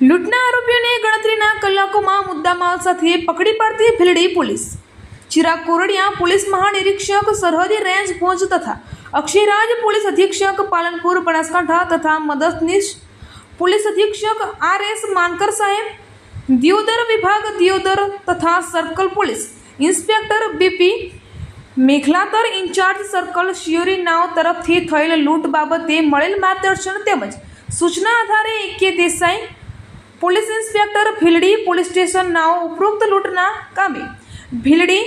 લૂંટના આરોપીઓને ગણતરીના કલાકોમાં મુદ્દામાલ સાથે પકડી પાડતી ભીલડી પોલીસ। ચિરાગ કોરડિયા પોલીસ મહાનિરીક્ષક સરહદી રેન્જ ભુજ તથા અક્ષયરાજ પોલીસ અધિક્ષક પાલનપુર બનાસકાંઠા તથા મદદનીશ પોલીસ અધિક્ષક RS માનકર સાહેબ, દિયોદર વિભાગ દિયોદર તથા circle police inspector BP Meghlatar incharge circle Shihori નાવ તરફથી થયેલ લૂંટ બાબતે મળેલ માર્ગદર્શન તેમજ સૂચના આધારે AK Desai police inspector Bhildi police station નાવ ઉપરોક્ત લૂંટના કામે ભીલડી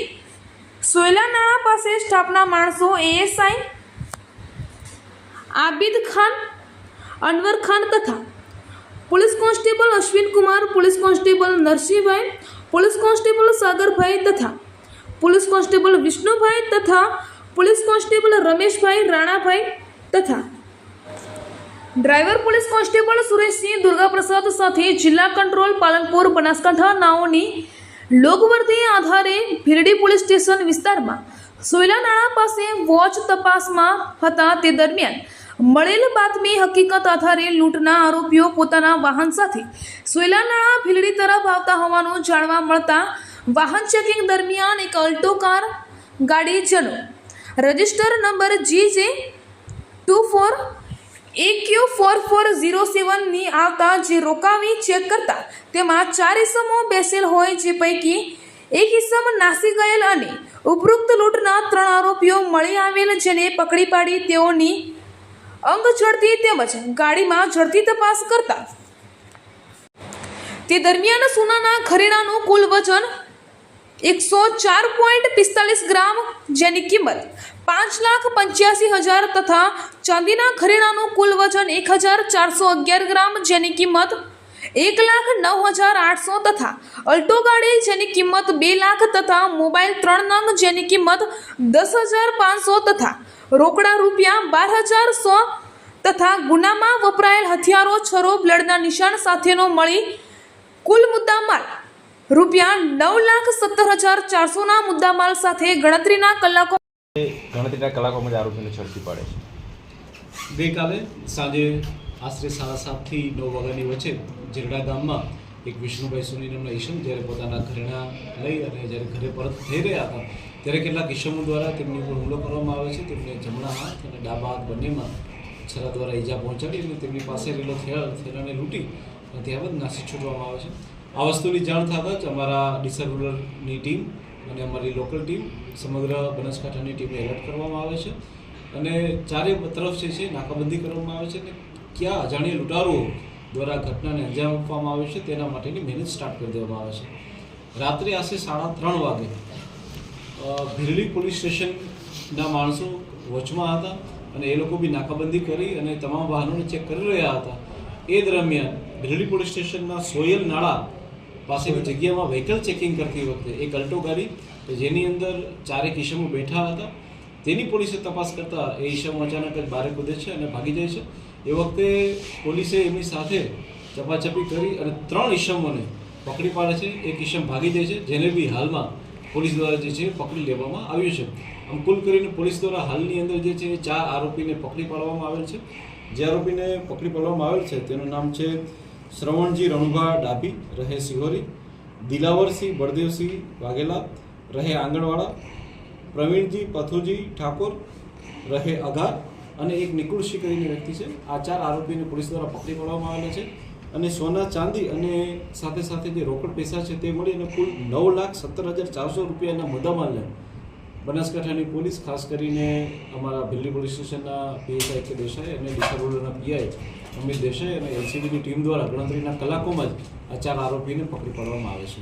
સોયલા નાળા પાસે સ્ટાફના માણસો ASI આબિદ ખાન, અનવર ખાન તથા police constable Ashwin Kumar, police constable Narsinhbhai, police constable Sagarbhai તથા પોલીસ કોન્સ્ટેબલ વિષ્ણુભાઈ તથા પોલીસ કોન્સ્ટેબલ રમેશભાઈ રાણાભાઈ તથા driver police constable Sureshsinh Durgaprasad સાથે જિલ્લા કંટ્રોલ પાલનપુર બનાસકાંઠા નાઓની લોકવર્દી આધારે ભીલડી પોલીસ સ્ટેશન વિસ્તારમાં સોયલા નાળા પાસે વોચ તપાસમાં હતા તે દરમિયાન મળેલ બાતમી હકીકત આધારે લૂંટના આરોપીઓ પોતાના વાહન સાથે સોયલા નાળા ભીલડી તરફ આવતા હોવાનું જાણવા મળતા વાહન ચેકિંગ દરમિયાન એક અલ્ટો કાર ગાડી જેનો રજિસ્ટર નંબર GJ24AQ4407ની આવતા જે રોકાવી ચેક કરતા તેમાં 4 ઇસમો બેસેલ હોય, જે પૈકી એક ઇસમ નાસી ગયેલ અને ઉપરોક્ત લૂંટના 3 આરોપીઓ મળી આવેલ, જેને પકડી પાડી તેઓની અંગ ઝડતી તેમજ ગાડીમાં ઝડતી તપાસ કરતા તે દરમિયાન સોનાના ઘરેણાનું કુલ વજન 104.45 ગ્રામ, જેની કિંમત 5,85,000 તથા ચાંદીના ઘરેણાનું કુલ વજન 1,411 ગ્રામ, જેની કિંમત 1,09,800 તથા અલ્ટો ગાડી જેની કિંમત 2 લાખ તથા મોબાઈલ 3 નંગ જેની કિંમત 10,500 તથા રોકડા રૂપિયા 12,100 તથા ગુનામાં વપરાયેલ હથિયારો, છરો, બ્લેડના નિશાન સાથેનો મળી કુલ મુદ્દામાલ રૂપિયા 9,17,400ના મુદ્દામાલ સાથે ગણતરીના કલાકોમાં જ આરોપીને ઝડપી પાડે છે। ગઈકાલે સાંજે આશરે 7:30 થી 9 વાગ્યાની વચ્ચે જીરડા ગામમાં એક વિષ્ણુભાઈ સોની નામના ઈસમ જ્યારે પોતાના ઘરેણા લઈ અને જ્યારે ઘરે પરત થઈ રહ્યા હતા ત્યારે કેટલાક ઈસમો દ્વારા તેમની ઉપર હુમલો કરવામાં આવે છે। તેમને જમણા હાથ અને ડાબા હાથ બંનેમાં છરા દ્વારા ઈજા પહોંચાડી અને તેમની પાસે રહેલો થેલાને લૂંટી અને ત્યારબાદ નાસી છૂટવામાં આવે છે। આ વસ્તુની જાણ થતાં જ અમારા ડીસા રૂરલની ટીમ અને અમારી લોકલ ટીમ સમગ્ર બનાસકાંઠાની ટીમને એલર્ટ કરવામાં આવે છે અને ચારે તરફ જે છે નાકાબંધી કરવામાં આવે છે અને ક્યાં અજાણ્યા લૂંટારુઓ દ્વારા ઘટનાને અંજામ આપવામાં આવે છે તેના માટેની મહેનત સ્ટાર્ટ કરી દેવામાં આવે છે। રાત્રે આશરે 3:30 વાગે ભીલડી પોલીસ સ્ટેશનના માણસો વોચમાં હતા અને એ લોકો બી નાકાબંધી કરી અને તમામ વાહનોને ચેક કરી રહ્યા હતા। એ દરમિયાન ભીલડી પોલીસ સ્ટેશનના સોયલ નાળા પાસેની જગ્યામાં વ્હીકલ ચેકિંગ કરતી વખતે એક અલ્ટો ગાડી કે જેની અંદર 4 ઈસમો બેઠા હતા તેની પોલીસે તપાસ કરતાં એ ઈસમો અચાનક જ બહાર કૂદે છે અને ભાગી જાય છે। એ વખતે પોલીસે એમની સાથે ચપાચપી કરી અને 3 ઈસમોને પકડી પાડે છે। એક ઈસમ ભાગી જાય છે, જેને બી હાલમાં પોલીસ દ્વારા જે છે પકડી લેવામાં આવ્યું છે। આમ કુલ કરીને પોલીસ દ્વારા હાલની અંદર જે છે 4 આરોપીને પકડી પાડવામાં આવેલ છે। જે આરોપીને પકડી પાડવામાં આવેલ છે તેનું નામ છે શ્રવણજી રણુભા ડાભી, રહે સિહોરી, દિલાવરસિંહ બળદેવસિંહ વાઘેલા, રહે આંગણવાડા, પ્રવીણજી પથુજી ઠાકોર, રહે અઘાર અને એક નિકુળસિંહ કરીને વ્યક્તિ છે। આ 4 આરોપીને પોલીસ દ્વારા પકડી પાડવામાં આવેલા છે અને સોના ચાંદી અને સાથે સાથે જે રોકડ પૈસા છે તે મળી અને કુલ 9,17,400 રૂપિયાના મુદ્દામાલને બનાસકાંઠાની પોલીસ, ખાસ કરીને અમારા ભીલડી પોલીસ સ્ટેશનના PSI AK દેસાઈ અને ડીસા રૂરલના PI અમિત દેસાઈ અને LCBની ટીમ દ્વારા ગણતરીના કલાકોમાં જ આ 4 આરોપીને પકડી પાડવામાં આવે છે।